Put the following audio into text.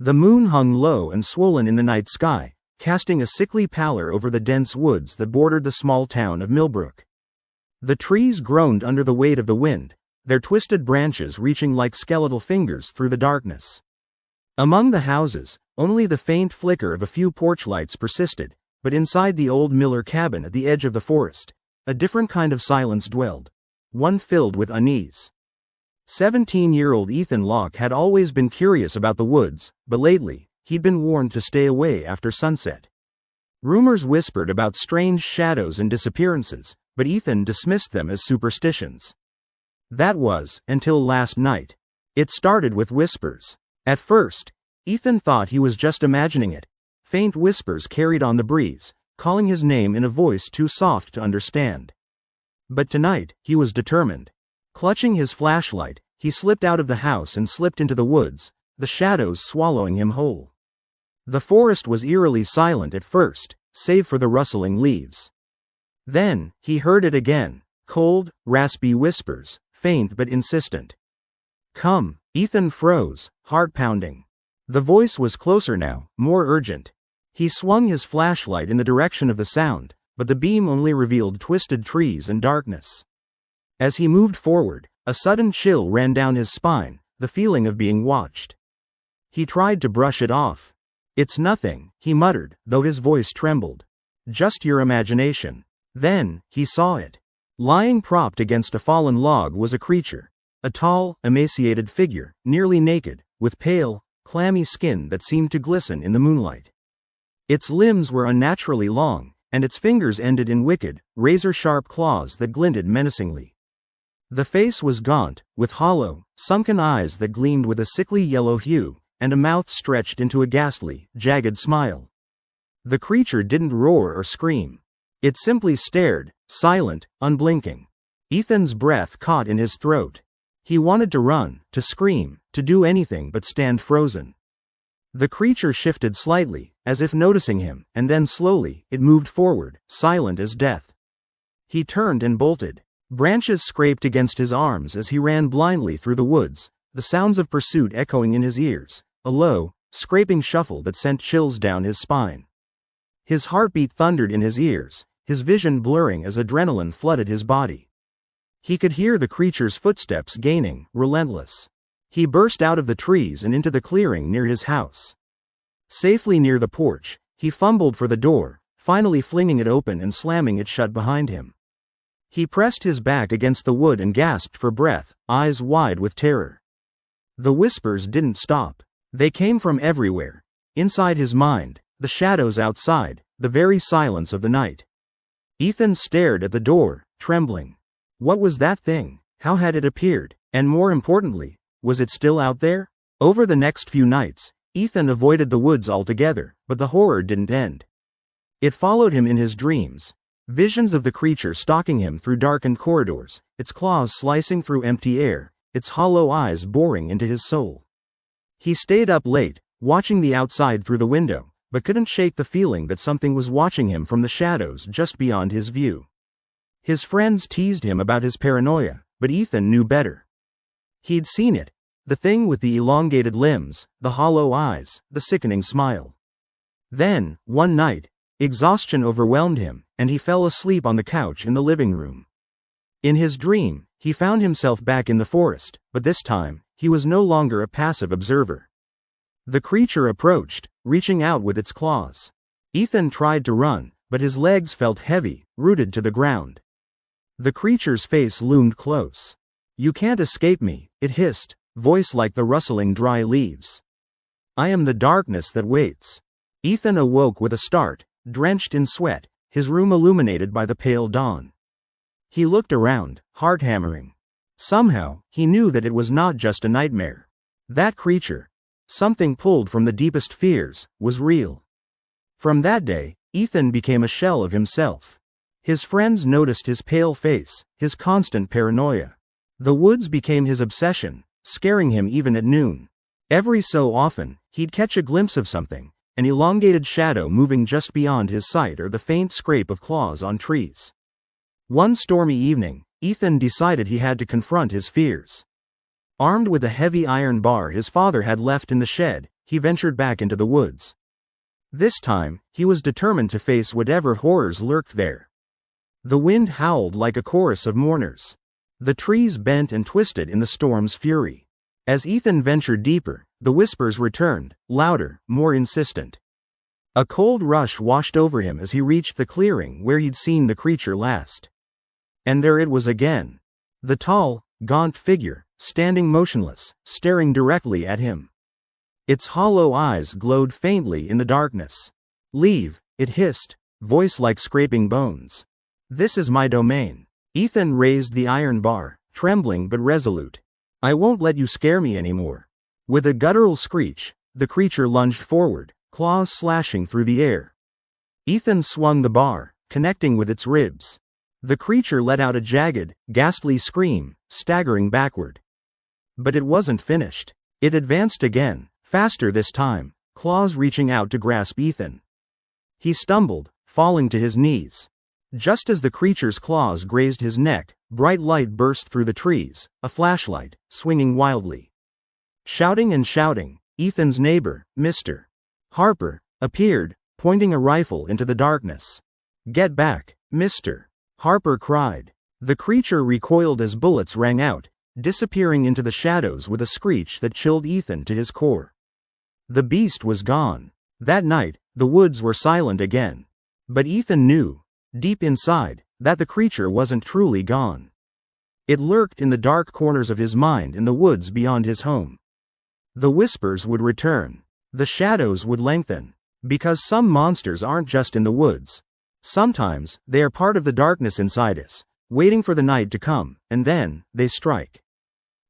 The moon hung low and swollen in the night sky, casting a sickly pallor over the dense woods that bordered the small town of Millbrook. The trees groaned under the weight of the wind, their twisted branches reaching like skeletal fingers through the darkness. Among the houses, only the faint flicker of a few porch lights persisted, but inside the old Miller cabin at the edge of the forest, a different kind of silence dwelled, one filled with unease. 17-year-old Ethan Locke had always been curious about the woods, but lately, he'd been warned to stay away after sunset. Rumors whispered about strange shadows and disappearances, but Ethan dismissed them as superstitions. That was, until last night. It started with whispers. At first, Ethan thought he was just imagining it. Faint whispers carried on the breeze, calling his name in a voice too soft to understand. But tonight, he was determined. Clutching his flashlight, he slipped out of the house and slipped into the woods, the shadows swallowing him whole. The forest was eerily silent at first, save for the rustling leaves. Then, he heard it again, cold, raspy whispers, faint but insistent. "Come." Ethan froze, heart pounding. The voice was closer now, more urgent. He swung his flashlight in the direction of the sound, but the beam only revealed twisted trees and darkness. As he moved forward, a sudden chill ran down his spine, the feeling of being watched. He tried to brush it off. "It's nothing," he muttered, though his voice trembled. "Just your imagination." Then, he saw it. Lying propped against a fallen log was a creature. A tall, emaciated figure, nearly naked, with pale, clammy skin that seemed to glisten in the moonlight. Its limbs were unnaturally long, and its fingers ended in wicked, razor-sharp claws that glinted menacingly. The face was gaunt, with hollow, sunken eyes that gleamed with a sickly yellow hue, and a mouth stretched into a ghastly, jagged smile. The creature didn't roar or scream. It simply stared, silent, unblinking. Ethan's breath caught in his throat. He wanted to run, to scream, to do anything but stand frozen. The creature shifted slightly, as if noticing him, and then slowly, it moved forward, silent as death. He turned and bolted. Branches scraped against his arms as he ran blindly through the woods, the sounds of pursuit echoing in his ears, a low, scraping shuffle that sent chills down his spine. His heartbeat thundered in his ears, his vision blurring as adrenaline flooded his body. He could hear the creature's footsteps gaining, relentless. He burst out of the trees and into the clearing near his house. Safely near the porch, he fumbled for the door, finally flinging it open and slamming it shut behind him. He pressed his back against the wood and gasped for breath, eyes wide with terror. The whispers didn't stop. They came from everywhere. Inside his mind, the shadows outside, the very silence of the night. Ethan stared at the door, trembling. What was that thing? How had it appeared? And more importantly, was it still out there? Over the next few nights, Ethan avoided the woods altogether, but the horror didn't end. It followed him in his dreams. Visions of the creature stalking him through darkened corridors, its claws slicing through empty air, its hollow eyes boring into his soul. He stayed up late, watching the outside through the window, but couldn't shake the feeling that something was watching him from the shadows just beyond his view. His friends teased him about his paranoia, but Ethan knew better. He'd seen it, the thing with the elongated limbs, the hollow eyes, the sickening smile. Then, one night, exhaustion overwhelmed him, and he fell asleep on the couch in the living room. In his dream, he found himself back in the forest, but this time, he was no longer a passive observer. The creature approached, reaching out with its claws. Ethan tried to run, but his legs felt heavy, rooted to the ground. The creature's face loomed close. "You can't escape me," it hissed, voice like the rustling dry leaves. "I am the darkness that waits." Ethan awoke with a start, drenched in sweat, his room illuminated by the pale dawn. He looked around, heart hammering. Somehow, he knew that it was not just a nightmare. That creature, something pulled from the deepest fears, was real. From that day, Ethan became a shell of himself. His friends noticed his pale face, his constant paranoia. The woods became his obsession, scaring him even at noon. Every so often, he'd catch a glimpse of something, an elongated shadow moving just beyond his sight or the faint scrape of claws on trees. One stormy evening, Ethan decided he had to confront his fears. Armed with a heavy iron bar his father had left in the shed, he ventured back into the woods. This time, he was determined to face whatever horrors lurked there. The wind howled like a chorus of mourners. The trees bent and twisted in the storm's fury. As Ethan ventured deeper, the whispers returned, louder, more insistent. A cold rush washed over him as he reached the clearing where he'd seen the creature last. And there it was again. The tall, gaunt figure, standing motionless, staring directly at him. Its hollow eyes glowed faintly in the darkness. "Leave," it hissed, voice like scraping bones. "This is my domain." Ethan raised the iron bar, trembling but resolute. "I won't let you scare me anymore." With a guttural screech, the creature lunged forward, claws slashing through the air. Ethan swung the bar, connecting with its ribs. The creature let out a jagged, ghastly scream, staggering backward. But it wasn't finished. It advanced again, faster this time, claws reaching out to grasp Ethan. He stumbled, falling to his knees. Just as the creature's claws grazed his neck, bright light burst through the trees, a flashlight, swinging wildly. Shouting and shouting, Ethan's neighbor, Mr. Harper, appeared, pointing a rifle into the darkness. "Get back, Mr. Harper cried. The creature recoiled as bullets rang out, disappearing into the shadows with a screech that chilled Ethan to his core. The beast was gone. That night, the woods were silent again. But Ethan knew, deep inside, that the creature wasn't truly gone. It lurked in the dark corners of his mind in the woods beyond his home. The whispers would return. The shadows would lengthen. Because some monsters aren't just in the woods. Sometimes, they are part of the darkness inside us, waiting for the night to come, and then, they strike.